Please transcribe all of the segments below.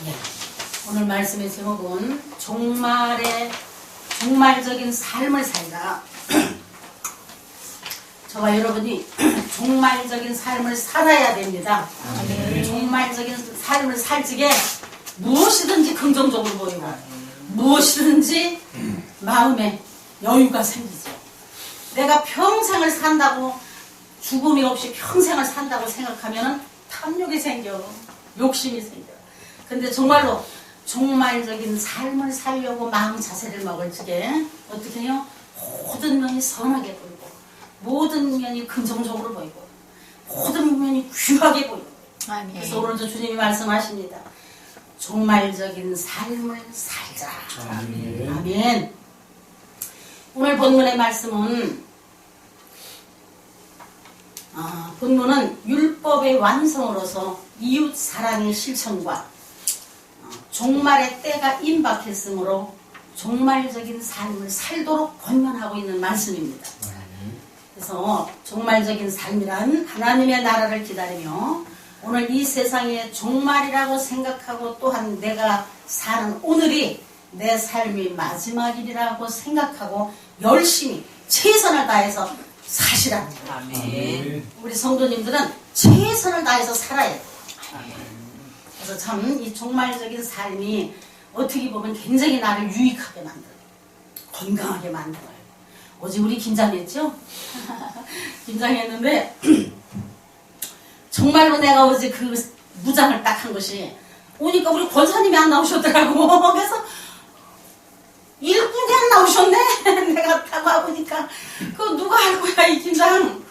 네. 오늘 말씀의 제목은 종말적인 삶을 살자. 저와 여러분이 종말적인 삶을 살아야 됩니다. 종말적인 삶을 살 적에 무엇이든지 긍정적으로 보이고 무엇이든지 마음에 여유가 생기죠. 내가 평생을 산다고, 죽음이 없이 평생을 산다고 생각하면 탐욕이 생겨, 욕심이 생겨. 근데 정말로 종말적인 삶을 살려고 마음 자세를 먹을 적에 어떻게 해요? 모든 면이 선하게 보이고 모든 면이 긍정적으로 보이고 모든 면이 귀하게 보이고. 아멘. 그래서 오늘도 주님이 말씀하십니다. 종말적인 삶을 살자. 아멘. 아멘. 오늘 본문의 말씀은 본문은 율법의 완성으로서 이웃 사랑의 실천과 종말의 때가 임박했으므로 종말적인 삶을 살도록 권면하고 있는 말씀입니다. 그래서 종말적인 삶이란 하나님의 나라를 기다리며 오늘 이 세상의 종말이라고 생각하고 또한 내가 사는 오늘이 내 삶의 마지막이라고 생각하고 열심히 최선을 다해서 사시랍니다. 아멘. 우리 성도님들은 최선을 다해서 살아야 돼요. 그래서 참 이 종말적인 삶이 어떻게 보면 굉장히 나를 유익하게 만들어요. 건강하게 만들어요. 어제 우리 김장했죠? 김장했는데 정말로 내가 어제 그 무장을 딱 한 것이 오니까 우리 권사님이 안 나오셨더라고. 그래서 일꾼이 안 나오셨네. 내가 타고 와보니까 그거 누가 할 거야 이 김장.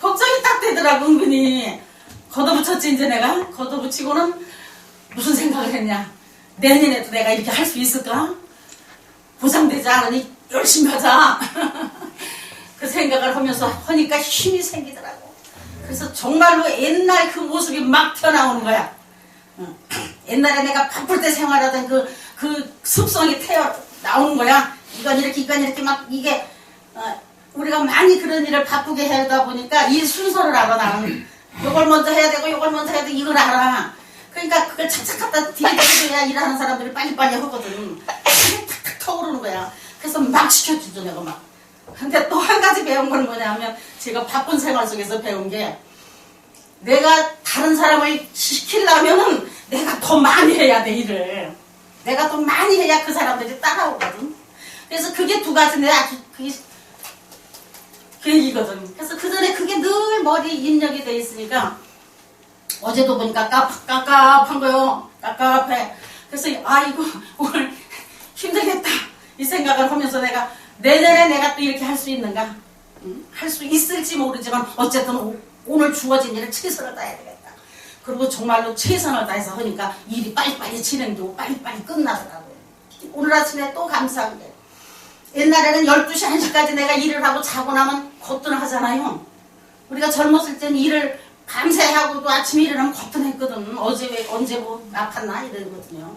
걱정이 딱 되더라고. 은근히 걷어붙였지. 이제 내가 걷어붙이고는 무슨 생각을 했냐, 내년에도 내가 이렇게 할 수 있을까? 보장되지 않으니 열심히 하자. 그 생각을 하면서 하니까 힘이 생기더라고. 그래서 정말로 옛날 그 모습이 막 튀어나오는 거야. 옛날에 내가 바쁠 때 생활하던 그 습성이 나오는 거야. 이건 이렇게 막 이게 우리가 많이 그런 일을 바쁘게 하다 보니까 일 순서를 알아. 나는 요걸 먼저 해야 되고 요걸 먼저 해야 되고 이걸 알아. 그러니까 그걸 착착 갖다 뒤에야 일하는 사람들이 빨리빨리 하거든. 탁탁 터오르는 거야. 그래서 막 시켜주죠 내가 막. 근데 또 한 가지 배운 건 뭐냐면 제가 바쁜 생활 속에서 배운 게 내가 다른 사람을 시키려면은 내가 더 많이 해야 돼 일을. 내가 더 많이 해야 그 사람들이 따라오거든. 그래서 그게 두 가지인데 아주 그게 계획이거든. 그래서 그 전에 그게 늘 머리에 입력이 돼 있으니까 어제도 보니까 깝깝한 거요. 깝깝해. 그래서 이거 오늘 힘들겠다 이 생각을 하면서 내가 내년에 내가 또 이렇게 할 수 있는가, 할 수 있을지 모르지만 어쨌든 오늘 주어진 일을 최선을 다해야 되겠다. 그리고 정말로 최선을 다해서 하니까 일이 빨리빨리 진행되고 빨리빨리 끝나더라고요. 오늘 아침에 또 감사한 게 옛날에는 12시 1시까지 내가 일을 하고 자고 나면 거뜬하잖아요. 우리가 젊었을 때는 일을 밤새 하고도 아침에 일어나면 거뜬했거든. 언제 뭐 아팠나 이러거든요.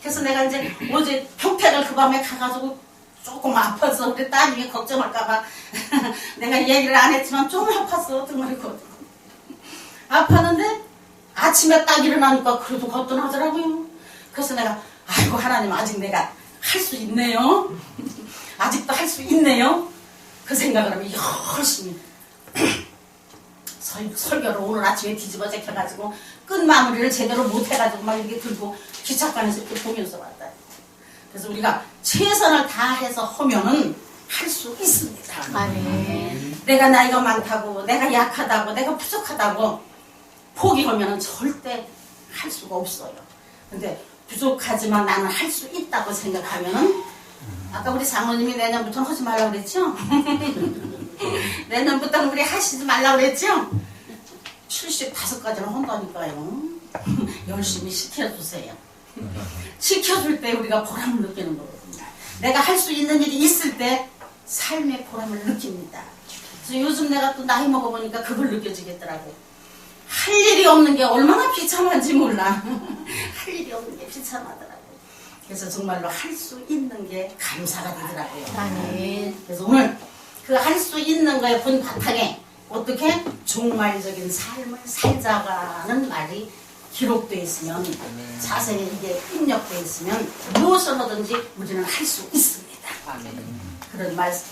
그래서 내가 이제 어제 평택을 그 밤에 가가지고 조금 아파서 우리 따님이 걱정할까봐 내가 얘기를 안 했지만 좀 아팠어. 등머리거든. 아팠는데 아침에 딱 일어나니까 그래도 거뜬하더라고요. 그래서 내가 아이고 하나님 아직 내가 할 수 있네요. 아직도 할 수 있네요. 그 생각을 하면 열심히 설교를 오늘 아침에 뒤집어 제껴가지고 끝 마무리를 제대로 못해가지고 막 이렇게 들고 기차관에서 이렇게 보면서 왔다. 그래서 우리가 최선을 다해서 하면은 할 수 있습니다. 아멘. 내가 나이가 많다고, 내가 약하다고, 내가 부족하다고 포기하면은 절대 할 수가 없어요. 근데 부족하지만 나는 할 수 있다고 생각하면은 아까 우리 장로님이 내년부터는 하지 말라고 그랬죠? 내년부터는 우리 하시지 말라고 그랬죠? 75가지는 한다니까요. 열심히 시켜주세요. 시켜줄 때 우리가 보람을 느끼는 거거든요. 내가 할 수 있는 일이 있을 때 삶의 보람을 느낍니다. 그래서 요즘 내가 또 나이 먹어보니까 그걸 느껴지겠더라고. 할 일이 없는 게 얼마나 비참한지 몰라. 할 일이 없는 게 비참하더라고. 그래서 정말로 할 수 있는 게 감사가 되더라고요. 아멘. 그래서 오늘 그 할 수 있는 거에 본 바탕에 어떻게 종말적인 삶을 살자가는 말이 기록되어 있으면, 자세히 이게 입력되어 있으면 무엇을 하든지 우리는 할 수 있습니다.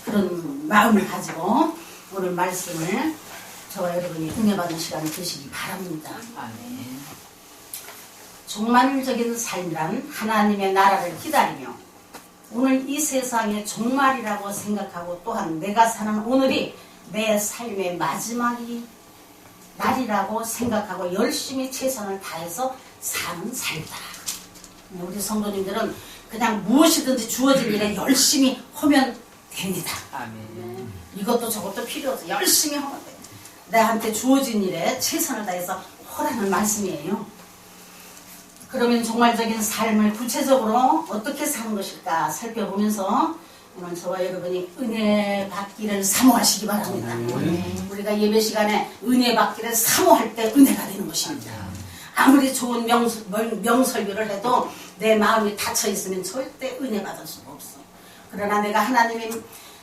그런 마음을 가지고 오늘 말씀을 저와 여러분이 은혜받은 시간이 되시기 바랍니다. 종말적인 삶이란 하나님의 나라를 기다리며 오늘 이 세상의 종말이라고 생각하고 또한 내가 사는 오늘이 내 삶의 마지막이 날이라고 생각하고 열심히 최선을 다해서 사는 삶이다. 우리 성도님들은 그냥 무엇이든지 주어진 일에 열심히 하면 됩니다. 이것도 저것도 필요 없어. 열심히 하면 돼. 나한테 주어진 일에 최선을 다해서 하라는 말씀이에요. 그러면 종말적인 삶을 구체적으로 어떻게 사는 것일까 살펴보면서 오늘 저와 여러분이 은혜 받기를 사모하시기 바랍니다. 우리가 예배 시간에 은혜 받기를 사모할 때 은혜가 되는 것입니다. 아무리 좋은 명설교를 해도 내 마음이 닫혀 있으면 절대 은혜 받을 수가 없어. 그러나 내가 하나님의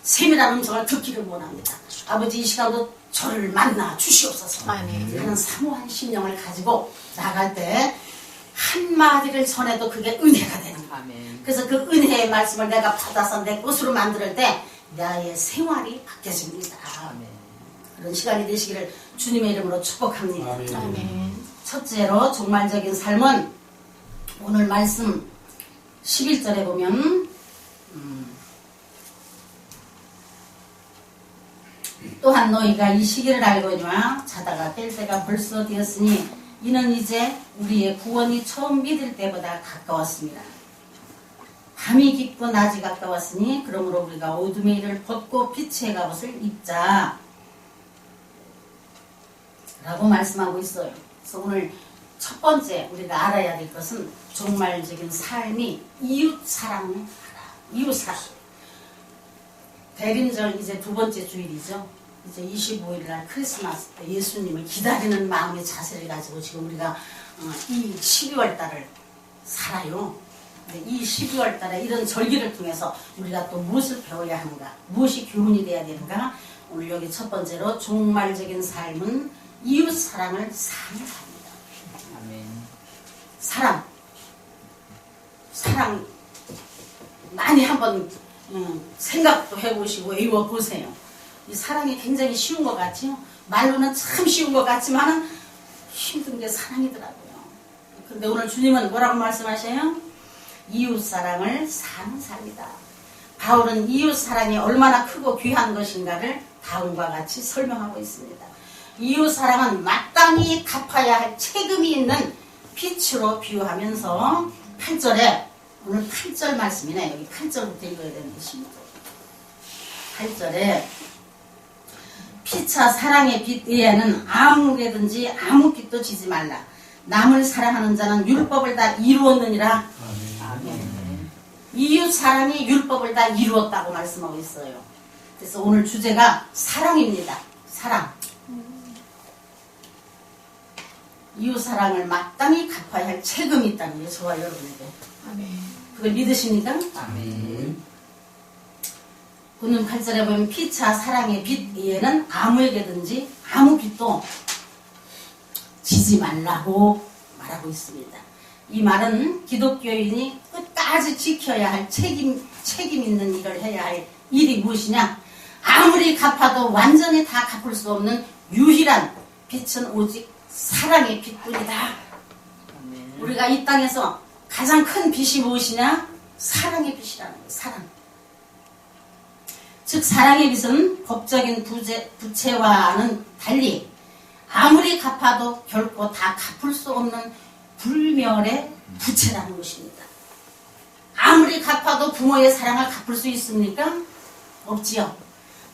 세밀한 음성을 듣기를 원합니다. 아버지 이 시간도 저를 만나 주시옵소서. 하는 사모한 심령을 가지고 나갈 때 한마디를 전해도 그게 은혜가 되는 거야. 그래서 그 은혜의 말씀을 내가 받아서 내 것으로 만들 때 나의 생활이 바뀌어집니다. 그런 시간이 되시기를 주님의 이름으로 축복합니다. 첫째로 종말적인 삶은 오늘 말씀 11절에 보면 또한 너희가 이 시기를 알거니와 자다가 깰 때가 벌써 되었으니 이는 이제 우리의 구원이 처음 믿을 때보다 가까웠습니다. 밤이 깊고 낮이 가까웠으니 그러므로 우리가 어둠의 일을 벗고 빛의 갑옷을 입자 라고 말씀하고 있어요. 그래서 오늘 첫 번째 우리가 알아야 될 것은 종말적인 삶이 이웃사랑을 하라. 이웃사랑. 대림절 이제 두 번째 주일이죠. 이제 25일날 크리스마스 때 예수님을 기다리는 마음의 자세를 가지고 지금 우리가 이 12월 달을 살아요. 이 12월 달에 이런 절기를 통해서 우리가 또 무엇을 배워야 하는가, 무엇이 교훈이 돼야 되는가. 오늘 여기 첫 번째로 종말적인 삶은 이웃 사랑을 사는 삶이다. 사랑 많이 한번 생각도 해보시고 외워보세요. 이 사랑이 굉장히 쉬운 것 같지요? 말로는 참 쉬운 것 같지만 힘든 게 사랑이더라고요. 근데 오늘 주님은 뭐라고 말씀하셔요? 이웃사랑을 사는 삶이다. 바울은 이웃사랑이 얼마나 크고 귀한 것인가를 다음과 같이 설명하고 있습니다. 이웃사랑은 마땅히 갚아야 할 책임이 있는 빛으로 비유하면서 8절에 오늘 8절 말씀이네. 여기 8절부터 읽어야 되는 것입니다. 8절에 피차 사랑의 빛 외에는 아무개든지 아무 빛도 지지 말라. 남을 사랑하는 자는 율법을 다 이루었느니라. 이웃 사랑이 율법을 다 이루었다고 말씀하고 있어요. 그래서 오늘 주제가 사랑입니다. 사랑. 이웃 사랑을 마땅히 갚아야 할 책임이 있다는 거예요. 저와 여러분에게. 그걸 믿으십니까? 오늘 8절에 보면 피차 사랑의 빛 외에는 아무에게든지 아무 빛도 지지 말라고 말하고 있습니다. 이 말은 기독교인이 끝까지 지켜야 할 책임 있는 일을 해야 할 일이 무엇이냐? 아무리 갚아도 완전히 다 갚을 수 없는 유일한 빛은 오직 사랑의 빛뿐이다. 우리가 이 땅에서 가장 큰 빛이 무엇이냐? 사랑의 빛이라는 거예요. 사랑. 즉 사랑의 빛은 법적인 부채와는 달리 아무리 갚아도 결코 다 갚을 수 없는 불멸의 부채라는 것입니다. 아무리 갚아도 부모의 사랑을 갚을 수 있습니까? 없지요.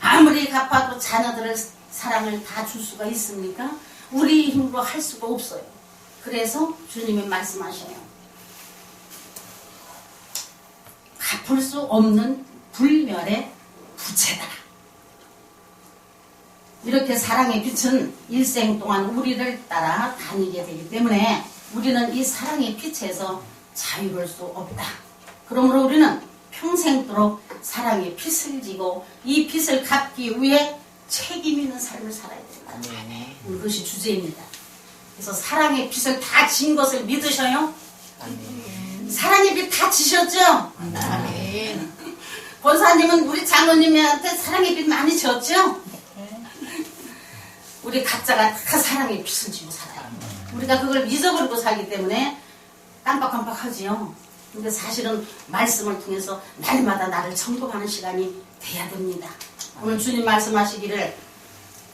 아무리 갚아도 자녀들의 사랑을 다 줄 수가 있습니까? 우리 힘으로 할 수가 없어요. 그래서 주님이 말씀하셔요. 갚을 수 없는 불멸의 부채다. 이렇게 사랑의 빛은 일생 동안 우리를 따라 다니게 되기 때문에 우리는 이 사랑의 빛에서 자유로울 수 없다. 그러므로 우리는 평생도록 사랑의 빛을 지고 이 빛을 갚기 위해 책임 있는 삶을 살아야 된다. 그것이 주제입니다. 그래서 사랑의 빛을 다 지은 것을 믿으셔요? 아멘. 사랑의 빛 다 지셨죠? 아멘. 권사님은 우리 장로님한테 사랑의 빛 많이 지었죠? 우리 각자가 다 사랑의 빛을 지고 살아요. 우리가 그걸 잊어버리고 살기 때문에 깜빡깜빡하지요. 근데 사실은 말씀을 통해서 날마다 나를 점검하는 시간이 돼야 됩니다. 오늘 주님 말씀하시기를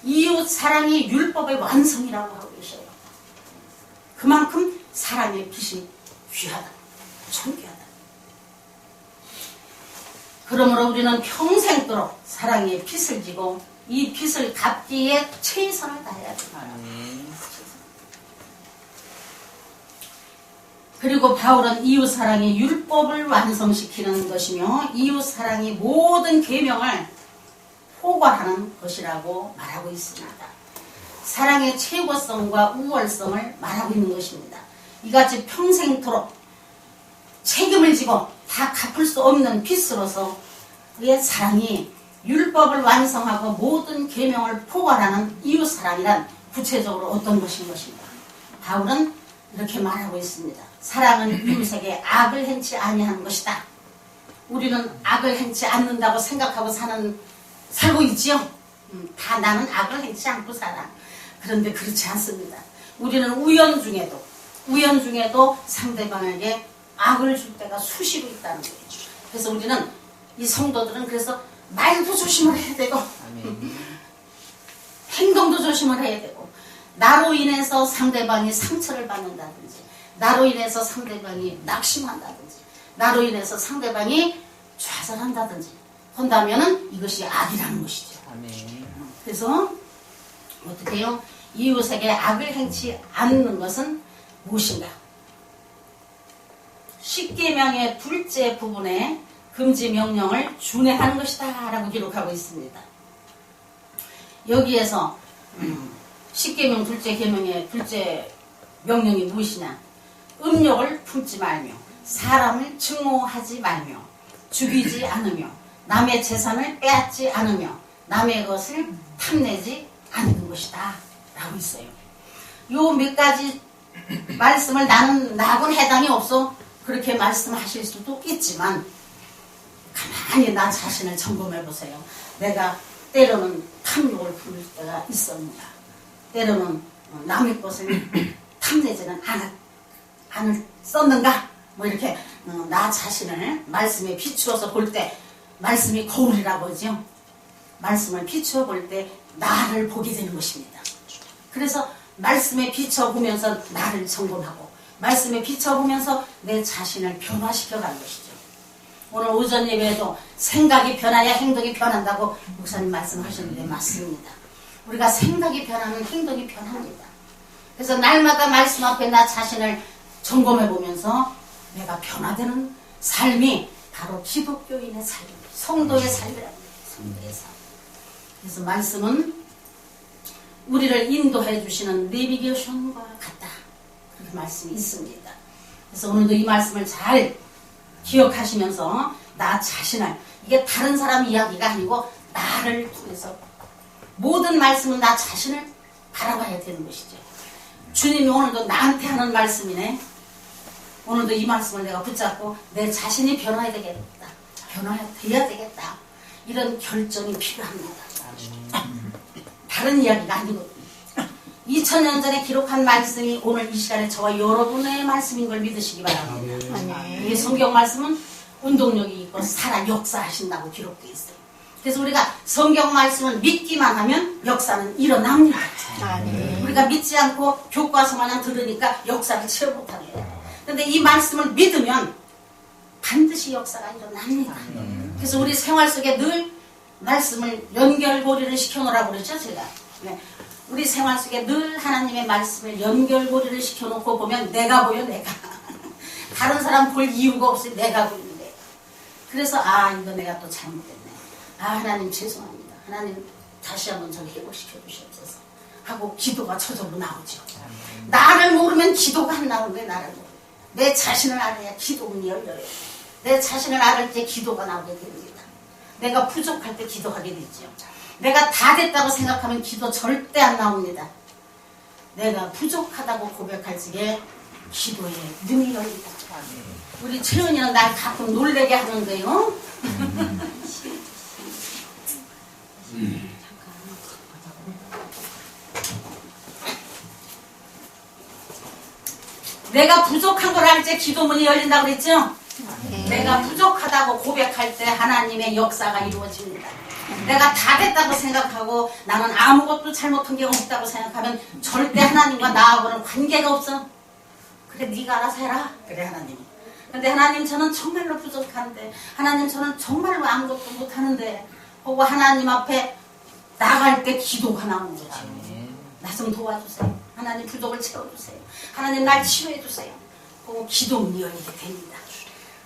이웃 사랑이 율법의 완성이라고 하고 계셔요. 그만큼 사랑의 빛이 귀하다, 존귀하다. 그러므로 우리는 평생도록 사랑의 빛을 지고 이 빛을 갚기에 최선을 다해야 됩니다. 아멘. 그리고 바울은 이웃사랑이 율법을 완성시키는 것이며 이웃사랑이 모든 계명을 포괄하는 것이라고 말하고 있습니다. 사랑의 최고성과 우월성을 말하고 있는 것입니다. 이같이 평생토록 책임을 지고 다 갚을 수 없는 빛으로서 그의 사랑이 율법을 완성하고 모든 계명을 포괄하는 이웃사랑이란 구체적으로 어떤 것인 것인가? 바울은 이렇게 말하고 있습니다. 사랑은 이웃에게 악을 행치 아니하는 것이다. 우리는 악을 행치 않는다고 생각하고 살고 있지요. 다 나는 악을 행치 않고 살아. 그런데 그렇지 않습니다. 우리는 우연 중에도 상대방에게 악을 줄 때가 수시로 있다는 거예요. 그래서 우리는 이 성도들은 그래서 말도 조심을 해야 되고 행동도 조심을 해야 되고 나로 인해서 상대방이 상처를 받는다든지 나로 인해서 상대방이 낙심한다든지 나로 인해서 상대방이 좌절한다든지 한다면은 이것이 악이라는 것이죠. 아멘. 그래서 어떻게 해요? 이웃에게 악을 행치 않는 것은 무엇인가? 십계명의 둘째 부분에 금지 명령을 준행하는 것이다 라고 기록하고 있습니다. 여기에서 십계명 둘째 계명의 둘째 명령이 무엇이냐? 음욕을 품지 말며 사람을 증오하지 말며 죽이지 않으며 남의 재산을 빼앗지 않으며 남의 것을 탐내지 않는 것이다 라고 있어요. 요 몇 가지 말씀을 나하고는 해당이 없어 그렇게 말씀하실 수도 있지만 가만히 나 자신을 점검해 보세요. 내가 때로는 탐욕을 부릴 때가 있었는가? 때로는 남의 것을 탐내지는 않았었는가? 뭐 이렇게 나 자신을 말씀에 비추어서 볼 때 말씀이 거울이라고 하죠. 말씀을 비추어 볼 때 나를 보게 되는 것입니다. 그래서 말씀에 비춰보면서 나를 점검하고 말씀에 비춰보면서 내 자신을 변화시켜 가는 것이죠. 오늘 오전 예배에도 생각이 변해야 행동이 변한다고 목사님 말씀하셨는데 맞습니다. 우리가 생각이 변하면 행동이 변합니다. 그래서 날마다 말씀 앞에 나 자신을 점검해 보면서 내가 변화되는 삶이 바로 기독교인의 삶입니다. 성도의 삶이랍니다. 성도의 삶. 그래서 말씀은 우리를 인도해 주시는 내비게이션과 같다. 그렇게 말씀이 있습니다. 그래서 오늘도 이 말씀을 잘 기억하시면서 나 자신을 이게 다른 사람 이야기가 아니고 나를 통해서 모든 말씀은 나 자신을 바라봐야 되는 것이죠. 주님이 오늘도 나한테 하는 말씀이네. 오늘도 이 말씀을 내가 붙잡고 내 자신이 변화해야 되겠다. 변화돼야 되겠다. 이런 결정이 필요합니다. 다른 이야기가 아니거든요. 2000년 전에 기록한 말씀이 오늘 이 시간에 저와 여러분의 말씀인 걸 믿으시기 바랍니다. 이 성경 말씀은 운동력이 있고 살아 역사하신다고 기록되어 있어요. 그래서 우리가 성경 말씀을 믿기만 하면 역사는 일어납니다. 우리가 믿지 않고 교과서만 들으니까 역사를 체험 못하게 돼요. 그런데 이 말씀을 믿으면 반드시 역사가 일어납니다. 그래서 우리 생활 속에 늘 말씀을 연결고리를 시켜놓으라고 그러죠, 제가. 네. 우리 생활 속에 늘 하나님의 말씀을 연결고리를 시켜놓고 보면 내가 보여, 내가. 다른 사람 볼 이유가 없이 내가 보이는데. 그래서 이거 내가 또 잘못했네. 하나님 죄송합니다. 하나님 다시 한번 저를 회복시켜 주시옵소서. 하고 기도가 저절로 나오죠. 나를 모르면 기도가 안 나오는데 나를 모르면. 내 자신을 알아야 기도문이 열려요. 내 자신을 알을 때 기도가 나오게 됩니다. 내가 부족할 때 기도하게 되죠. 내가 다 됐다고 생각하면 기도 절대 안 나옵니다. 내가 부족하다고 고백할 적에 기도에 눈이 열린다. 우리 채은이는 날 가끔 놀래게 하는데요. 내가 부족한 걸 알 때 기도문이 열린다고 그랬죠? 내가 부족하다고 고백할 때 하나님의 역사가 이루어집니다. 내가 다 됐다고 생각하고 나는 아무것도 잘못한 게 없다고 생각하면 절대 하나님과 나하고는 관계가 없어. 그래 네가 알아서 해라. 그래 하나님이. 근데 하나님 저는 정말로 부족한데, 하나님 저는 정말로 아무것도 못하는데 하고 하나님 앞에 나갈 때 기도가 나오는 거죠. 나 좀 도와주세요. 하나님 부족을 채워주세요. 하나님 날 치료해주세요. 그리고 기도문이 열리게 됩니다.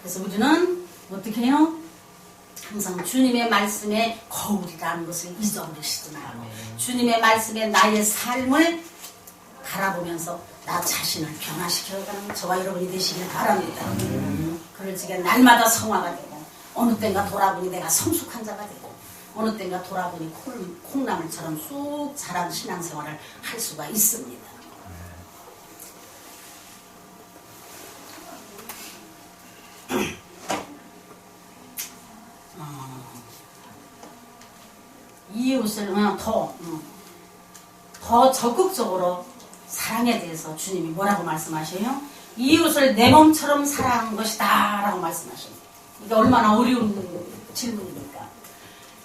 그래서 우리는 어떻게 해요? 항상 주님의 말씀에 거울이라는 것을 잊어버리시지 말고 주님의 말씀에 나의 삶을 바라보면서 나 자신을 변화시켜가는 저와 여러분이 되시길 바랍니다. 그럴 적에 날마다 성화가 되고 어느 때인가 돌아보니 내가 성숙한 자가 되고 어느 때인가 돌아보니 콩나물처럼 쑥 자란 신앙생활을 할 수가 있습니다. 이웃을 더 적극적으로 사랑에 대해서 주님이 뭐라고 말씀하셔요? 이웃을 내 몸처럼 사랑하는 것이다 라고 말씀하셔요. 이게 얼마나 어려운 질문입니까?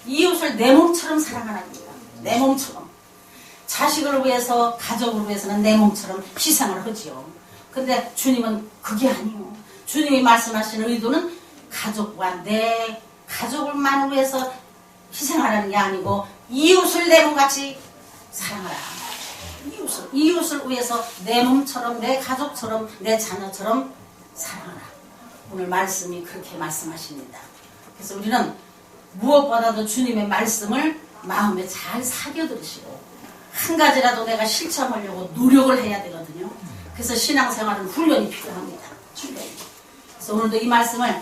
이웃을 내 몸처럼 사랑하랍니다. 내 몸처럼. 자식을 위해서, 가족을 위해서는 내 몸처럼 희생을 하지요. 근데 주님은 그게 아니요. 주님이 말씀하시는 의도는 가족과 내 가족을만 위해서 희생하라는 게 아니고 이웃을 내 몸같이 사랑하라. 이웃을 위해서 내 몸처럼, 내 가족처럼, 내 자녀처럼 사랑하라. 오늘 말씀이 그렇게 말씀하십니다. 그래서 우리는 무엇보다도 주님의 말씀을 마음에 잘 새겨들으시고 한 가지라도 내가 실천하려고 노력을 해야 되거든요. 그래서 신앙생활은 훈련이 필요합니다. 그래서 오늘도 이 말씀을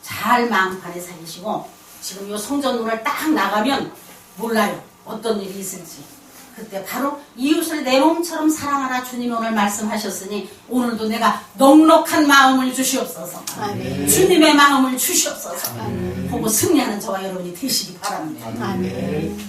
잘 마음판에 새기시고 지금 이 성전문을 딱 나가면 몰라요. 어떤 일이 있을지. 그때 바로 이웃을 내 몸처럼 사랑하라 주님이 오늘 말씀하셨으니 오늘도 내가 넉넉한 마음을 주시옵소서. 아멘. 주님의 마음을 주시옵소서. 보고 승리하는 저와 여러분이 되시기 바랍니다. 아멘.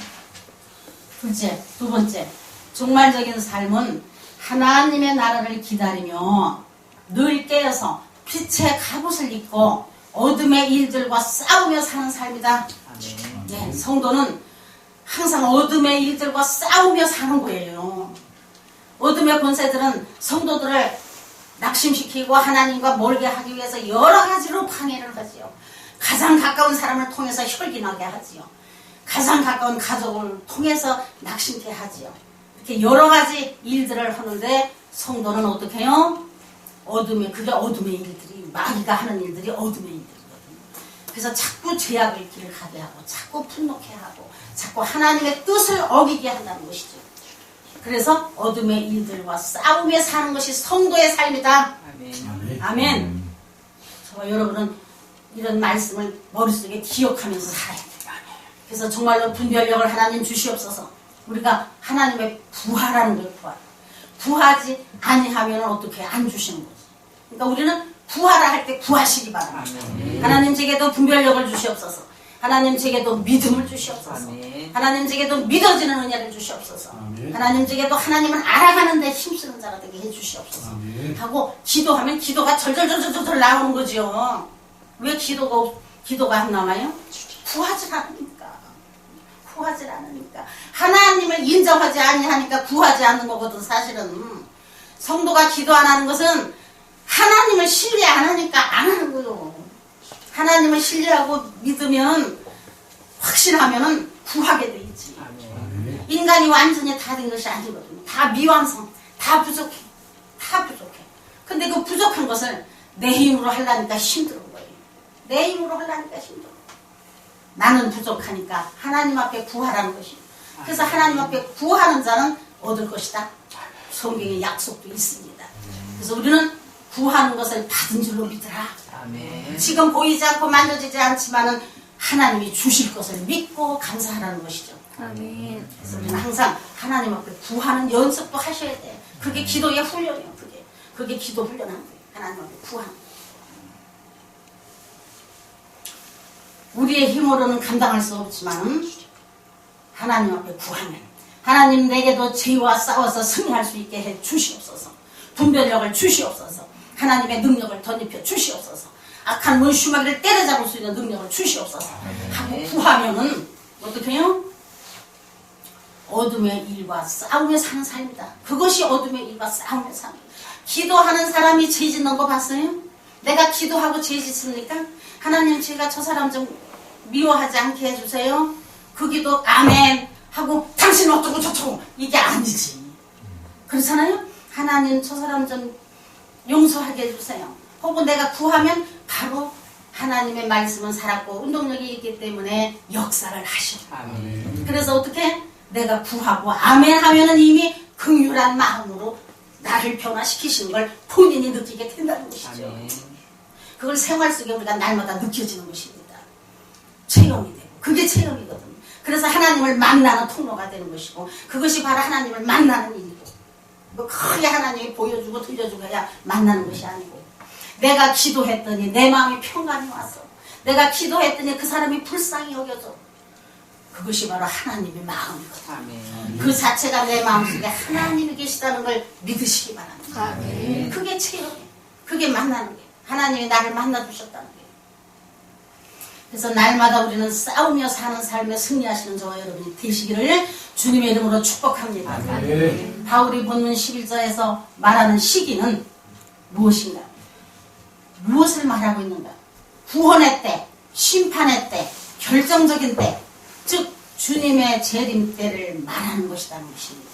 둘째, 두 번째, 종말적인 삶은 하나님의 나라를 기다리며 늘 깨어서 빛의 갑옷을 입고 어둠의 일들과 싸우며 사는 삶이다. 네, 성도는 항상 어둠의 일들과 싸우며 사는 거예요. 어둠의 권세들은 성도들을 낙심시키고 하나님과 멀게 하기 위해서 여러 가지로 방해를 하지요. 가장 가까운 사람을 통해서 혈기나게 하지요. 가장 가까운 가족을 통해서 낙심케 하지요. 이렇게 여러 가지 일들을 하는데 성도는 어떻게 해요? 그게 어둠의 일들이, 마귀가 하는 일들이 어둠의 일들이거든요. 그래서 자꾸 죄악의 길을 가게 하고 자꾸 분노케 하고 자꾸 하나님의 뜻을 어기게 한다는 것이죠. 그래서 어둠의 일들과 싸우며 사는 것이 성도의 삶이다. 아멘. 아멘. 저와 여러분은 이런 말씀을 머릿속에 기억하면서 살아야 돼요. 그래서 정말로 분별력을 하나님 주시옵소서. 우리가 하나님의 부하라는 거예요. 부하지 아니하면 어떻게 안 주시는 거지. 그러니까 우리는 부하라 할 때 구하시기 바랍니다. 하나님 제게도 분별력을 주시옵소서. 하나님 제게도 믿음을 주시옵소서. 하나님 제게도 믿어지는 은혜를 주시옵소서. 하나님 제게도 하나님을 알아가는 데 힘쓰는 자가 되게 해주시옵소서. 하고 기도하면 기도가 절절절절절 나오는 거죠. 왜 기도가 안 나와요? 구하지 않으니까. 구하지 않으니까. 하나님을 인정하지 아니하니까 구하지 않는 거거든. 사실은 성도가 기도 안 하는 것은 하나님을 신뢰 안 하니까 안 하는 거예요. 하나님을 신뢰하고 믿으면 확신하면 구하게 돼 있지. 인간이 완전히 다 된 것이 아니거든요. 다 미완성, 다 부족해. 다 부족해. 근데 그 부족한 것을 내 힘으로 하려니까 힘든 거예요. 내 힘으로 하려니까 힘들어. 나는 부족하니까 하나님 앞에 구하라는 것이에요. 그래서 하나님 앞에 구하는 자는 얻을 것이다. 성경에 약속도 있습니다. 그래서 우리는 구하는 것을 받은 줄로 믿으라. 아멘. 지금 보이지 않고 만져지지 않지만은 하나님이 주실 것을 믿고 감사하라는 것이죠. 아멘. 그래서 우리는 항상 하나님 앞에 구하는 연습도 하셔야 돼요. 그게 기도의 훈련이에요. 그게 기도 훈련한 거예요. 하나님 앞에 구하는 거예요. 우리의 힘으로는 감당할 수 없지만 하나님 앞에 구하면 하나님 내게도 죄와 싸워서 승리할 수 있게 해 주시옵소서. 분별력을 주시옵소서. 하나님의 능력을 덧입혀 주시옵소서. 악한 문수마귀를 때려잡을 수 있는 능력을 주시옵소서 하고 구하면은 어떻게 해요? 어둠의 일과 싸움에 사는 삶이다. 그것이 어둠의 일과 싸움의 삶이다. 기도하는 사람이 죄 짓는 거 봤어요? 내가 기도하고 죄 짓습니까? 하나님 제가 저 사람 좀 미워하지 않게 해주세요. 그 기도 아멘 하고 당신 어쩌고 저쩌고 이게 아니지. 그렇잖아요? 하나님 저 사람 좀 용서하게 해주세요. 혹은 내가 구하면 바로 하나님의 말씀은 살았고 운동력이 있기 때문에 역사를 하셔. 그래서 어떻게? 내가 구하고 아멘 하면은 이미 긍휼한 마음으로 나를 변화시키시는 걸 본인이 느끼게 된다는 것이죠. 그걸 생활 속에 우리가 날마다 느껴지는 것입니다. 체험이 되고 그게 체험이거든요. 그래서 하나님을 만나는 통로가 되는 것이고 그것이 바로 하나님을 만나는 일이고 뭐 크게 하나님이 보여주고 들려주고 해야 만나는 것이 아니고 내가 기도했더니 내 마음이 평강이 왔어. 내가 기도했더니 그 사람이 불쌍히 여겨져. 그것이 바로 하나님의 마음이거든요. 아멘. 그 자체가 내 마음속에 하나님이 계시다는 걸 믿으시기 바랍니다. 아멘. 그게 체험이에요. 그게 만나는 거예요. 하나님이 나를 만나주셨다는 거예요. 그래서 날마다 우리는 싸우며 사는 삶에 승리하시는 저와 여러분이 되시기를 주님의 이름으로 축복합니다. 아멘. 바울이 본문 11절에서 말하는 시기는 무엇인가? 무엇을 말하고 있는가? 구원의 때, 심판의 때, 결정적인 때, 즉 주님의 재림 때를 말하는 것이라는 것입니다.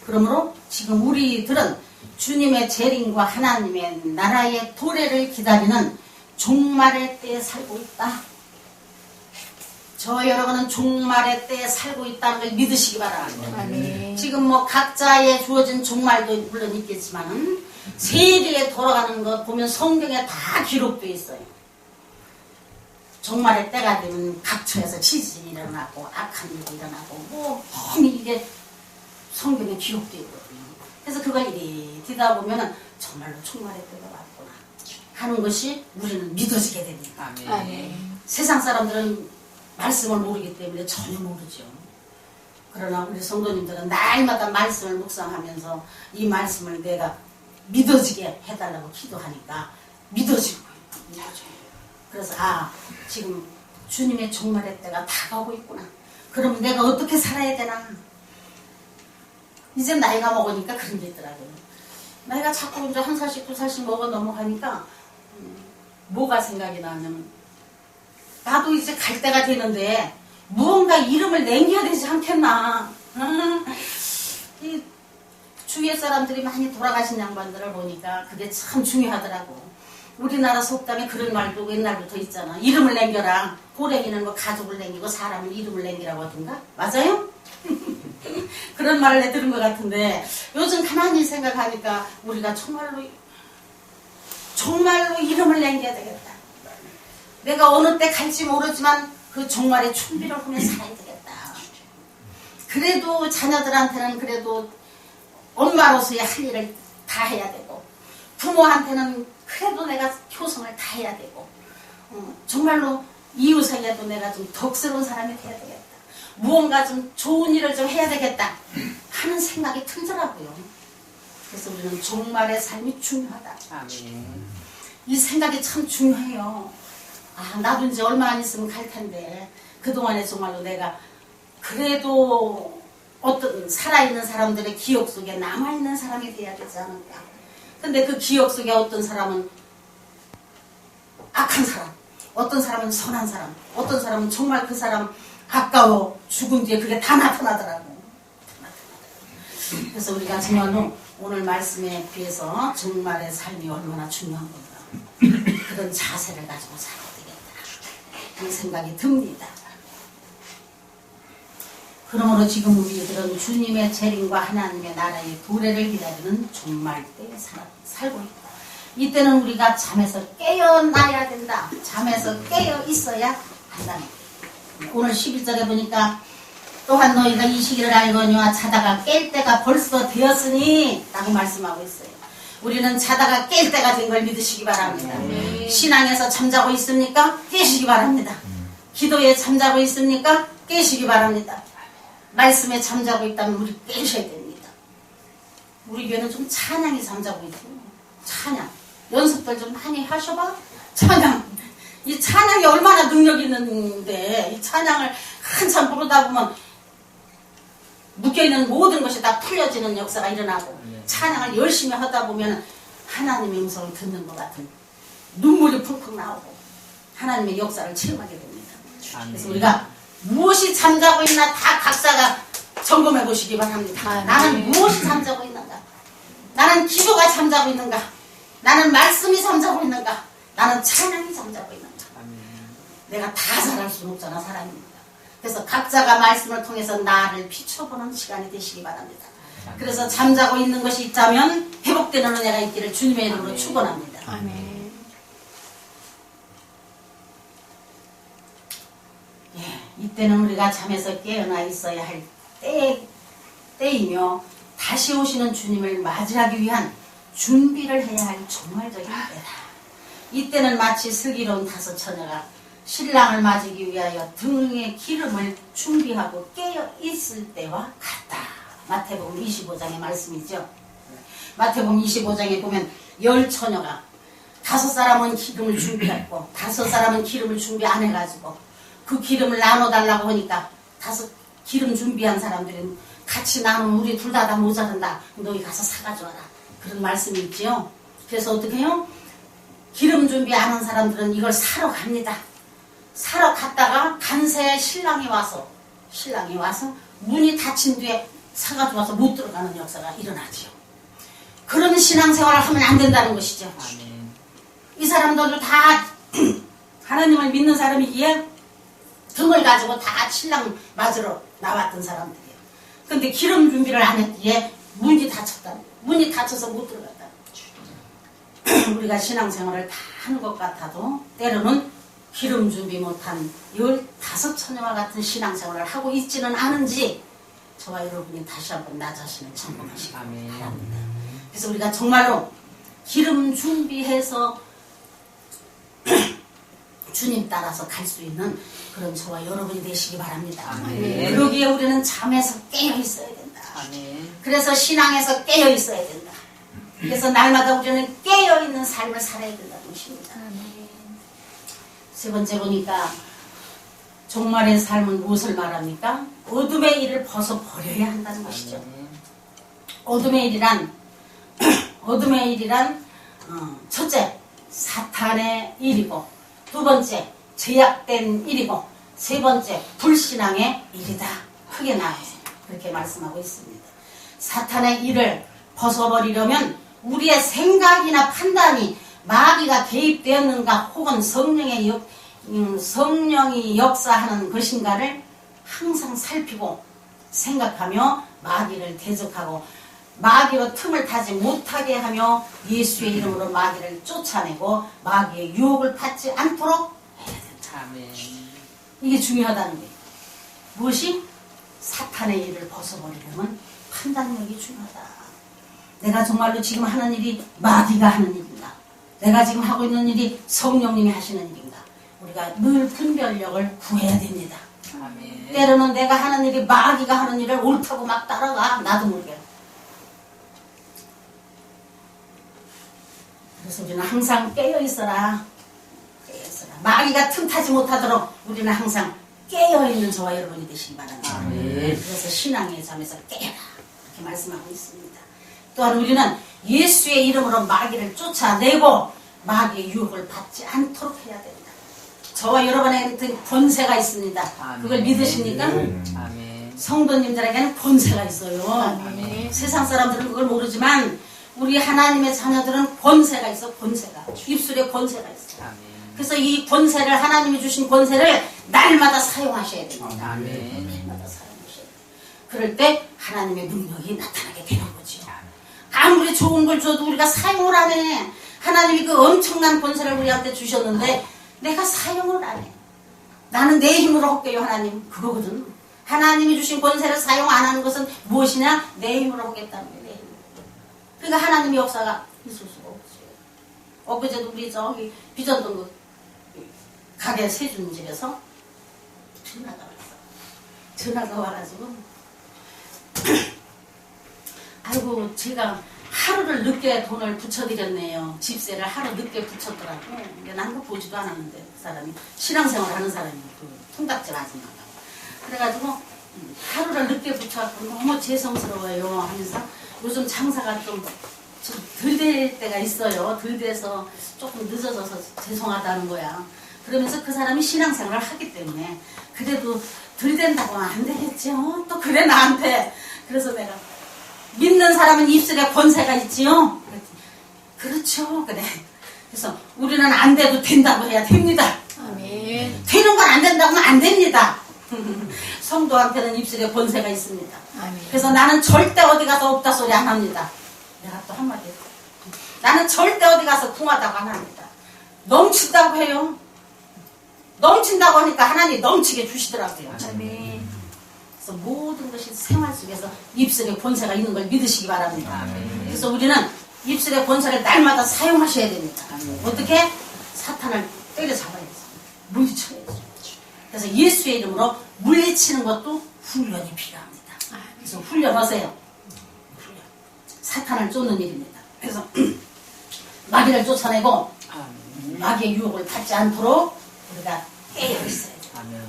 그러므로 지금 우리들은 주님의 재림과 하나님의 나라의 도래를 기다리는 종말의 때에 살고 있다. 저 여러분은 종말의 때에 살고 있다는 걸 믿으시기 바랍니다. 아멘. 지금 뭐 각자의 주어진 종말도 물론 있겠지만 세계에 돌아가는 것 보면 성경에 다 기록되어 있어요. 종말의 때가 되면 각처에서 지진이 일어나고 악한 일이 일어나고 뭐 이게 성경에 기록되어 있거든요. 그래서 그걸 이리 듣다 보면은 정말로 종말의 때가 왔구나 하는 것이 우리는 믿어지게 됩니다. 아멘. 세상 사람들은 말씀을 모르기 때문에 전혀 모르죠. 그러나 우리 성도님들은 날마다 말씀을 묵상하면서 이 말씀을 내가 믿어지게 해달라고 기도하니까 믿어지고 그래서 지금 주님의 종말의 때가 다가오고 있구나. 그럼 내가 어떻게 살아야 되나. 이제 나이가 먹으니까 그런 게 있더라고요. 나이가 자꾸 이제 1살씩 2살씩 먹어 넘어가니까 뭐가 생각이 나냐면 나도 이제 갈 때가 되는데 무언가 이름을 남겨야 되지 않겠나. 이 주위의 사람들이 많이 돌아가신 양반들을 보니까 그게 참 중요하더라고. 우리나라 속담에 그런 말도 옛날부터 있잖아. 이름을 남겨라. 고랭이는 뭐 가족을 남기고 사람을 이름을 남기라고 하던가. 맞아요? 그런 말을 내 들은 것 같은데 요즘 가만히 생각하니까 우리가 정말로 이름을 남겨야 되겠다. 내가 어느 때 갈지 모르지만 그 종말의 준비를 하며 살아야 되겠다. 그래도 자녀들한테는 그래도 엄마로서의 할 일을 다 해야 되고 부모한테는 그래도 내가 효성을 다 해야 되고 정말로 이웃에게도 내가 좀 덕스러운 사람이 돼야 되겠다. 무언가 좀 좋은 일을 좀 해야 되겠다 하는 생각이 들더라고요. 그래서 우리는 종말의 삶이 중요하다. 아멘. 이 생각이 참 중요해요. 나도 이제 얼마 안 있으면 갈 텐데 그동안에 정말로 내가 그래도 어떤 살아있는 사람들의 기억 속에 남아있는 사람이 돼야 되지 않을까. 근데 그 기억 속에 어떤 사람은 악한 사람, 어떤 사람은 선한 사람, 어떤 사람은 정말 그 사람 아까워 죽은 뒤에 그게 다 나타나더라고. 그래서 우리가 정말로 오늘 말씀에 비해서 종말의 삶이 얼마나 중요한 건가. 그런 자세를 가지고 살아야 되겠다. 그런 생각이 듭니다. 그러므로 지금 우리들은 주님의 재림과 하나님의 나라의 도래를 기다리는 종말 때에 살고 있다. 이때는 우리가 잠에서 깨어나야 된다. 잠에서 깨어 있어야 한다는 거예요. 오늘 11절에 보니까 또한 너희가 이 시기를 알거니와 자다가 깰 때가 벌써 되었으니 라고 말씀하고 있어요. 우리는 자다가 깰 때가 된 걸 믿으시기 바랍니다. 신앙에서 잠자고 있습니까? 깨시기 바랍니다. 기도에 잠자고 있습니까? 깨시기 바랍니다. 말씀에 잠자고 있다면 우리 깨셔야 됩니다. 우리 교회는 좀 찬양이 잠자고 있어요. 찬양. 연습들 좀 많이 하셔봐. 찬양. 이 찬양이 얼마나 능력 있는데 이 찬양을 한참 부르다 보면 묶여있는 모든 것이 다 풀려지는 역사가 일어나고 찬양을 열심히 하다 보면 하나님의 음성을 듣는 것 같은 눈물이 펑펑 나오고 하나님의 역사를 체험하게 됩니다. 그래서 우리가 무엇이 잠자고 있나 다 각자가 점검해 보시기 바랍니다. 나는 무엇이 잠자고 있는가? 나는 기도가 잠자고 있는가? 나는 말씀이 잠자고 있는가? 나는 찬양이 잠자고 있는가? 내가 다 잘할 수는 없잖아, 사람입니다. 그래서 각자가 말씀을 통해서 나를 비춰보는 시간이 되시기 바랍니다. 그래서 잠자고 있는 것이 있다면 회복되는 은혜가 있기를 주님의 이름으로 축원합니다. 아멘. 예, 이때는 우리가 잠에서 깨어나 있어야 할 때이며 다시 오시는 주님을 맞이하기 위한 준비를 해야 할 종말적인 때다. 이때는 마치 슬기로운 다섯 처녀가 신랑을 맞이기 위하여 등에 기름을 준비하고 깨어 있을 때와 같다. 마태복음 25장의 말씀이죠. 마태복음 25장에 보면 10처녀가 5사람은 기름을 준비했고 5사람은 기름을 준비 안 해가지고 그 기름을 나눠달라고 하니까 5 기름 준비한 사람들은 같이 나누면 우리 둘 다 모자란다. 너희 가서 사가져와라. 그런 말씀이 있죠. 그래서 어떻게 해요? 기름 준비 안 한 사람들은 이걸 사러 갑니다. 사러 갔다가 간새 신랑이 와서 문이 닫힌 뒤에 사가지고 와서 못 들어가는 역사가 일어나지요. 그런 신앙생활을 하면 안 된다는 것이죠. 이 사람들도 다 하나님을 믿는 사람이기에 등을 가지고 다 신랑 맞으러 나왔던 사람들이에요. 근데 기름 준비를 안 했기에 문이 닫혔다. 문이 닫혀서 못 들어갔다. 우리가 신앙생활을 다 하는 것 같아도 때로는 기름 준비 못한 15처녀와 같은 신앙생활을 하고 있지는 않은지 저와 여러분이 다시 한번 나 자신을 점검하시기 바랍니다. 그래서 우리가 정말로 기름 준비해서 주님 따라서 갈 수 있는 그런 저와 여러분이 되시기 바랍니다. 그러기에 우리는 잠에서 깨어 있어야 된다. 그래서 신앙에서 깨어 있어야 된다. 그래서 날마다 우리는 깨어 있는 삶을 살아야 된다는 것입니다. 세 번째 보니까 종말의 삶은 무엇을 말합니까? 어둠의 일을 벗어버려야 한다는 것이죠. 어둠의 일이란 첫째 사탄의 일이고 두 번째 제약된 일이고 세 번째 불신앙의 일이다. 크게 나눠서 그렇게 말씀하고 있습니다. 사탄의 일을 벗어버리려면 우리의 생각이나 판단이 마귀가 개입되었는가 혹은 성령이 역사하는 것인가를 항상 살피고 생각하며 마귀를 대적하고 마귀로 틈을 타지 못하게 하며 예수의 이름으로 마귀를 쫓아내고 마귀의 유혹을 받지 않도록 해야 된다. 이게 중요하다는 거예요. 무엇이? 사탄의 일을 벗어버리려면 판단력이 중요하다. 내가 정말로 지금 하는 일이 마귀가 하는 일인가? 내가 지금 하고 있는 일이 성령님이 하시는 일인가? 우리가 늘 분별력을 구해야 됩니다. 때로는 내가 하는 일이 마귀가 하는 일을 옳다고 막 따라가. 나도 모르게. 그래서 우리는 항상 깨어있어라. 마귀가 틈타지 못하도록 우리는 항상 깨어있는 저와 여러분이 되시기 바랍니다. 그래서 신앙의 잠에서 깨어라. 이렇게 말씀하고 있습니다. 또한 우리는 예수의 이름으로 마귀를 쫓아내고 마귀의 유혹을 받지 않도록 해야 됩니다. 저와 여러분에게는 권세가 있습니다. 그걸 믿으십니까? 성도님들에게는 권세가 있어요. 세상 사람들은 그걸 모르지만 우리 하나님의 자녀들은 권세가 있어. 권세가. 입술에 권세가 있어요. 그래서 이 권세를 하나님이 주신 권세를 날마다 사용하셔야 됩니다. 날마다 사용하셔야 돼요. 그럴 때 하나님의 능력이 나타나게 되는 거죠. 아무리 좋은 걸 줘도 우리가 사용을 안 해. 하나님이 그 엄청난 권세를 우리한테 주셨는데 내가 사용을 안 해. 나는 내 힘으로 할게요. 하나님. 그거거든. 하나님이 주신 권세를 사용 안 하는 것은 무엇이냐? 내 힘으로 하겠다는 거예요. 내 힘으로. 그러니까 하나님의 역사가 있을 수가 없어요. 엊그제도 우리 저기 비전동 그 가게 세준 집에서 전화가 왔어. 전화가 와가지고 아이고 제가 하루를 늦게 돈을 붙여드렸네요. 집세를 하루 늦게 붙였더라고. 근데 난 그거 보지도 않았는데 그 사람이 신앙생활 하는 사람이 그 통닭집 아줌마가 그래가지고 하루를 늦게 붙여갖고 너무 죄송스러워요 하면서 요즘 장사가 좀 덜 될 때가 있어요. 덜 돼서 조금 늦어져서 죄송하다는 거야. 그러면서 그 사람이 신앙생활을 하기 때문에 그래도 덜 된다고 안 되겠죠. 또 그래 나한테. 그래서 내가 믿는 사람은 입술에 권세가 있지요. 그렇죠. 그래. 그래서 우리는 안 돼도 된다고 해야 됩니다. 아멘. 되는 건 안 된다고 하면 안 됩니다. 성도한테는 입술에 권세가 있습니다. 아멘. 그래서 나는 절대 어디 가서 없다 소리 안 합니다. 내가 또 한마디 했어. 나는 절대 어디 가서 궁하다고 안 합니다. 넘친다고 해요. 넘친다고 하니까 하나님이 넘치게 주시더라고요. 아멘. 그래서 모든 것이 생활 속에서 입술에 권세가 있는 걸 믿으시기 바랍니다. 그래서 우리는 입술의 권세를 날마다 사용하셔야 됩니다. 어떻게? 사탄을 때려잡아야지. 물리쳐야지. 그래서 예수의 이름으로 물리치는 것도 훈련이 필요합니다. 그래서 훈련하세요. 훈련. 사탄을 쫓는 일입니다. 그래서 마귀를 쫓아내고 마귀의 유혹을 받지 않도록 우리가 깨어 있어야 돼요.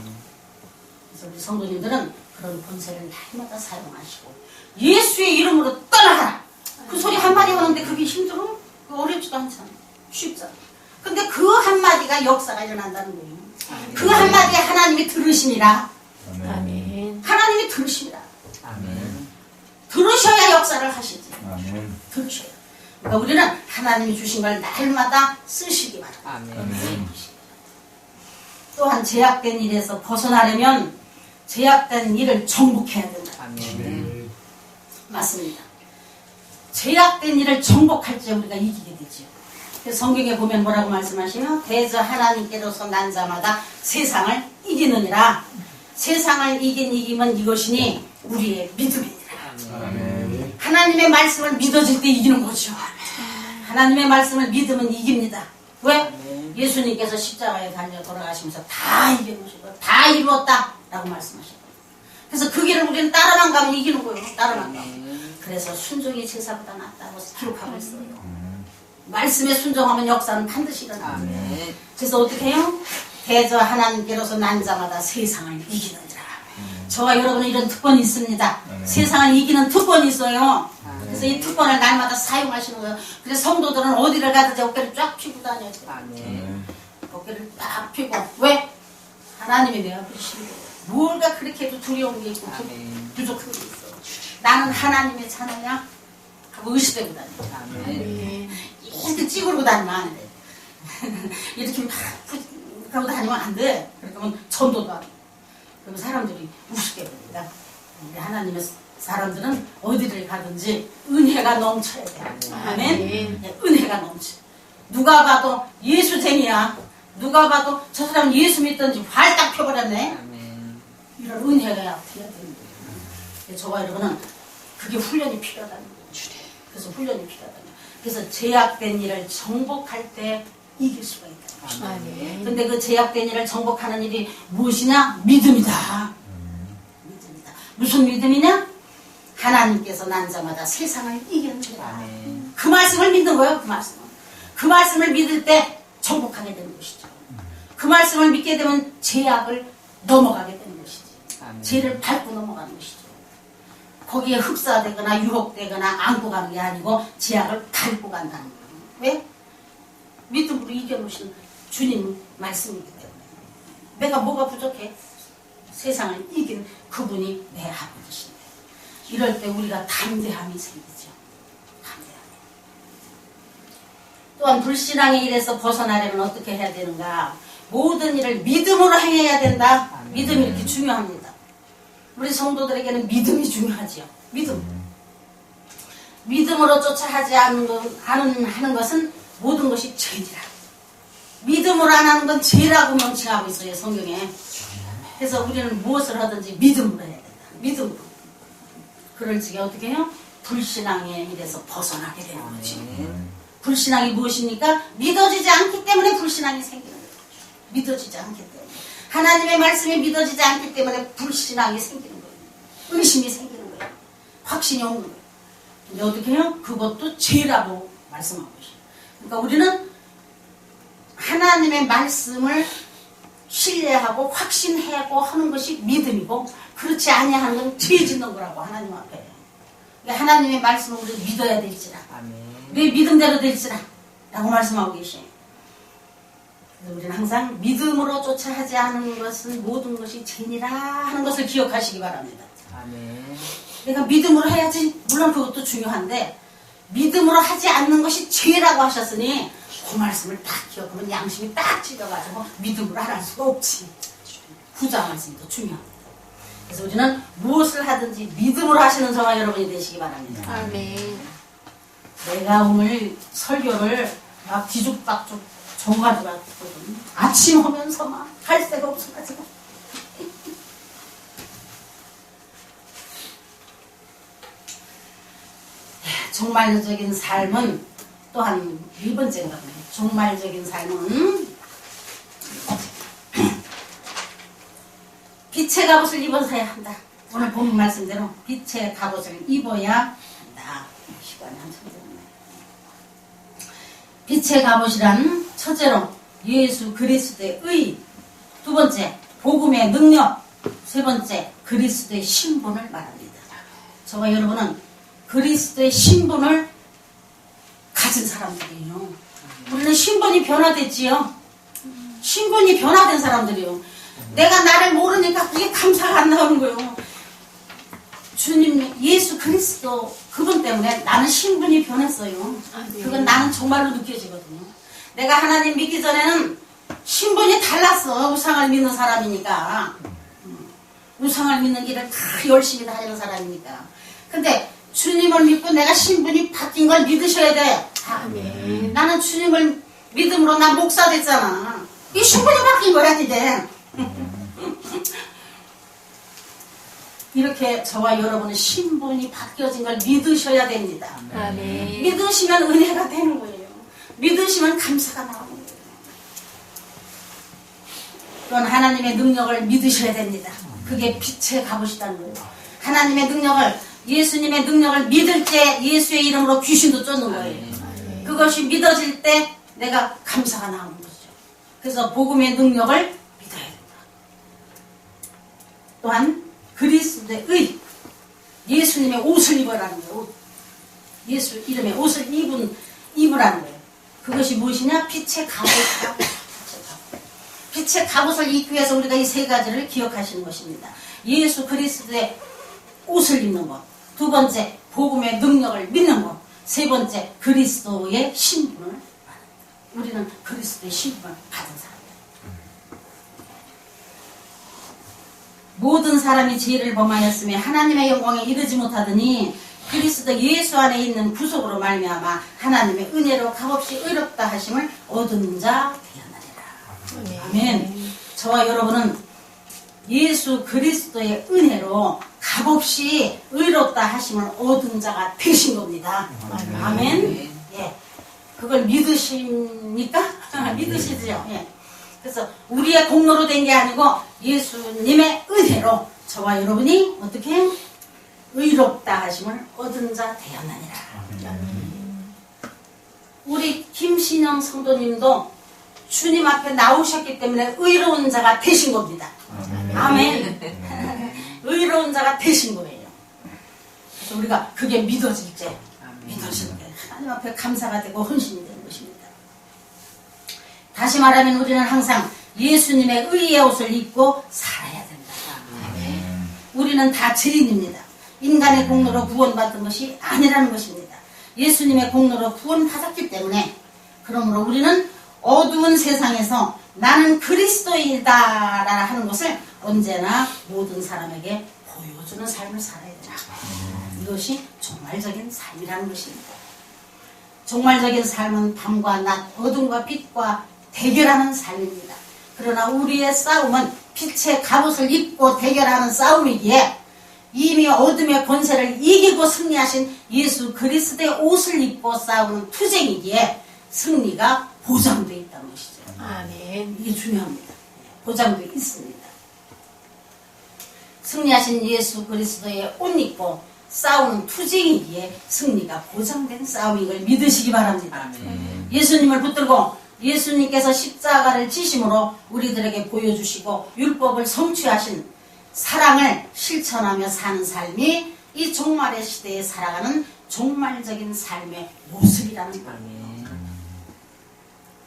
그래서 우리 성도님들은 그런 권세를 날마다 사용하시고 예수의 이름으로 떠나가라. 그 소리 한마디 하는데 그게 힘들어? 그거 어렵지도 않잖아. 쉽잖아. 근데 그 한마디가 역사가 일어난다는 거예요. 그 한마디에 하나님이 들으시니라. 아멘. 하나님이 들으시니라. 아멘. 들으셔야 역사를 하시지. 아멘. 들으셔야. 그러니까 우리는 하나님이 주신 걸 날마다 쓰시기 바랍니다. 아멘. 또한 제약된 일에서 벗어나려면 제약된 일을 정복해야 된다. 아멘. 맞습니다. 제약된 일을 정복할 때 우리가 이기게 되죠. 그래서 성경에 보면 뭐라고 말씀하시면 대저 하나님께로서 난 자마다 세상을 이기느니라. 세상을 이김은 이것이니 우리의 믿음이니라. 아멘. 하나님의 말씀을 믿어질 때 이기는 거죠. 하나님의 말씀을 믿으면 이깁니다. 왜? 예수님께서 십자가에 달려 돌아가시면서 다 이겨놓으시고 다 이루었다 라고 말씀하셨거든요. 그래서 그 길을 우리는 따라만 가면 이기는 거예요. 따라만 가면. 그래서 순종이 제사보다 낫다고 기록하고 있어요. 말씀에 순종하면 역사는 반드시 일어납니다. 아멘. 그래서 어떻게 해요? 대저 하나님께로서 난 자마다 세상을 이기느니라. 저와 여러분은 이런 특권이 있습니다. 세상을 이기는 특권이 있어요. 그래서 이 특권을 날마다 사용하시는 거예요. 그래서 성도들은 어디를 가든지 어깨를 쫙 펴고 다녀야 돼요. 아멘. 어깨를 딱 펴고. 왜? 하나님이 내 앞에 계시는 거예요. 뭘가 그렇게 해도 두려운 게 있고 부족한 게 있어. 나는 하나님의 자녀냐? 하고 의식되고 다녀요. 아멘. 이렇게 찌그러고 다니면 안 돼. 이렇게 막 하고 다니면 안 돼. 그러면 전도도 안 돼. 그러면 사람들이 우습게 봅니다. 우리 하나님의 사람들은 어디를 가든지 은혜가 넘쳐야 돼. 아멘. 네, 은혜가 넘쳐. 누가 봐도 예수쟁이야. 누가 봐도 저 사람 예수 믿던지 활딱 펴버렸네. 이런 은혜가 되어야 됩니다. 저와 여러분은 그게 훈련이 필요하다는 거죠. 그래서 훈련이 필요하다는 거예요. 그래서 제약된 일을 정복할 때 이길 수가 있다. 아멘. 근데 그 제약된 일을 정복하는 일이 무엇이냐? 믿음이다. 믿음이다. 무슨 믿음이냐? 하나님께서 난 자마다 세상을 이겼느니라. 그 말씀을 믿는 거예요. 그 말씀을. 그 말씀을 믿을 때 정복하게 되는 것이죠. 그 말씀을 믿게 되면 제약을 넘어가게 되는 것이지. 죄를 밟고 넘어가는 것이죠. 거기에 흡사되거나 유혹되거나 안고 가는 게 아니고 제약을 밟고 간다는 거예요. 왜? 믿음으로 이겨놓으신 주님 말씀이기 때문에. 내가 뭐가 부족해? 세상을 이긴 그분이 내 아버지신데. 이럴 때 우리가 담대함이 생기죠. 담대함. 또한 불신앙의 일에서 벗어나려면 어떻게 해야 되는가? 모든 일을 믿음으로 행해야 된다. 믿음이 이렇게 중요합니다. 우리 성도들에게는 믿음이 중요하지요. 믿음. 믿음으로 쫓아 하지 하는 것은 모든 것이 죄니라. 믿음으로 안 하는 건 죄라고 명칭하고 있어요, 성경에. 그래서 우리는 무엇을 하든지 믿음으로 해요. 믿음으로. 그럴 적에 어떻게 해요? 불신앙의 일에서 벗어나게 되는 거지. 불신앙이 무엇입니까? 믿어지지 않기 때문에 불신앙이 생기는 거예요. 믿어지지 않기 때문에. 하나님의 말씀이 믿어지지 않기 때문에 불신앙이 생기는 거예요. 의심이 생기는 거예요. 확신이 없는 거예요. 근데 어떻게 해요? 그것도 죄라고 말씀하고 계셔요. 그러니까 우리는 하나님의 말씀을 신뢰하고 확신하고 하는 것이 믿음이고, 그렇지 아니하는 건 죄 짓는 거라고 하나님 앞에. 그러니까 하나님의 말씀을 우리 믿어야 될지라. 내 믿음대로 될지라 라고 말씀하고 계셔요. 그래서 우리는 항상 믿음으로 쫓아 하지 않은 것은 모든 것이 죄니라 하는 것을 기억하시기 바랍니다. 아멘. 내가 믿음으로 해야지. 물론 그것도 중요한데 믿음으로 하지 않는 것이 죄라고 하셨으니 그 말씀을 딱 기억하면 양심이 딱 찢어가지고 믿음으로 안 할 수가 없지. 후자 말씀이 더 중요합니다. 그래서 우리는 무엇을 하든지 믿음으로 하시는 저와 여러분이 되시기 바랍니다. 아멘. 내가 오늘 설교를 막 뒤죽박죽 정가지고 왔거든. 아침 오면서 막 할 새가 없어가지고. 종말적인 삶은 또한 1번째인가 보네. 종말적인 삶은 빛의 갑옷을 입어서야 한다. 오늘 본 말씀대로 빛의 갑옷을 입어야 한다. 시간이 한참 되네. 빛의 갑옷이란 첫째로 예수 그리스도의 의, 두 번째 복음의 능력, 세 번째 그리스도의 신분을 말합니다. 저와 여러분은 그리스도의 신분을 가진 사람들이에요. 우리는 신분이 변화됐지요. 신분이 변화된 사람들이에요. 내가 나를 모르니까 그게 감사가 안 나오는 거예요. 주님 예수 그리스도 그분 때문에 나는 신분이 변했어요. 그건 나는 정말로 느껴지거든요. 내가 하나님 믿기 전에는 신분이 달랐어. 우상을 믿는 사람이니까. 우상을 믿는 길을 다 열심히 다니는 사람이니까. 근데 주님을 믿고 내가 신분이 바뀐 걸 믿으셔야 돼. 아멘. 나는 주님을 믿음으로 나 목사 됐잖아. 이 신분이 바뀐 거야 이제. 이렇게 저와 여러분의 신분이 바뀌어진 걸 믿으셔야 됩니다. 아멘. 믿으시면 은혜가 되는 거예요. 믿으시면 감사가 나오는 거예요. 또한 하나님의 능력을 믿으셔야 됩니다. 그게 빛의 갑옷이라는 거예요. 하나님의 능력을, 예수님의 능력을 믿을 때 예수의 이름으로 귀신도 쫓는 거예요. 그것이 믿어질 때 내가 감사가 나오는 거죠. 그래서 복음의 능력을 믿어야 된다. 또한 그리스도의 의, 예수님의 옷을 입으라는 거예요. 예수 이름의 옷을 입으라는 거예요. 그것이 무엇이냐? 빛의 갑옷이다. 빛의 갑옷을 입기 위해서 우리가 이 세 가지를 기억하시는 것입니다. 예수 그리스도의 옷을 입는 것, 두 번째 복음의 능력을 믿는 것, 세 번째 그리스도의 신분을 받는 것. 우리는 그리스도의 신분을 받은 사람들. 모든 사람이 죄를 범하였으며 하나님의 영광에 이르지 못하더니 그리스도 예수 안에 있는 구속으로 말미암아 하나님의 은혜로 값없이 의롭다 하심을 얻은 자 되었나니라. 아멘. 저와 여러분은 예수 그리스도의 은혜로 값없이 의롭다 하심을 얻은 자가 되신 겁니다. 아멘. 예. 그걸 믿으십니까? 믿으시죠? 예. 그래서 우리의 공로로 된 게 아니고 예수님의 은혜로 저와 여러분이 어떻게 의롭다 하심을 얻은 자 되었나니라. 우리 김신영 성도님도 주님 앞에 나오셨기 때문에 의로운 자가 되신 겁니다. 아멘. 의로운 자가 되신 거예요. 그래서 우리가 그게 믿어질 때, 믿어질 때 하나님 앞에 감사가 되고 헌신이 되는 것입니다. 다시 말하면 우리는 항상 예수님의 의의 옷을 입고 살아야 된다. 우리는 다 죄인입니다. 인간의 공로로 구원받은 것이 아니라는 것입니다. 예수님의 공로로 구원받았기 때문에, 그러므로 우리는 어두운 세상에서 나는 그리스도인이다 하는 것을 언제나 모든 사람에게 보여주는 삶을 살아야 된다. 이것이 종말적인 삶이라는 것입니다. 종말적인 삶은 밤과 낮, 어둠과 빛과 대결하는 삶입니다. 그러나 우리의 싸움은 빛의 갑옷을 입고 대결하는 싸움이기에 이미 어둠의 권세를 이기고 승리하신 예수 그리스도의 옷을 입고 싸우는 투쟁이기에 승리가 보장되어 있다는 것이죠. 아멘. 이게 중요합니다. 보장되어 있습니다. 승리하신 예수 그리스도의 옷 입고 싸우는 투쟁이기에 승리가 보장된 싸움인 걸 믿으시기 바랍니다. 예수님을 붙들고 예수님께서 십자가를 지심으로 우리들에게 보여주시고 율법을 성취하신 사랑을 실천하며 사는 삶이 이 종말의 시대에 살아가는 종말적인 삶의 모습이라는 거예요.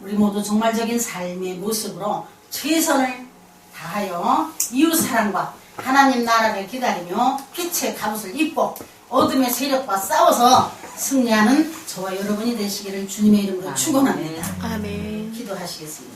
우리 모두 종말적인 삶의 모습으로 최선을 다하여 이웃사랑과 하나님 나라를 기다리며 빛의 갑옷을 입고 어둠의 세력과 싸워서 승리하는 저와 여러분이 되시기를 주님의 이름으로 축원합니다. 아멘. 기도하시겠습니다.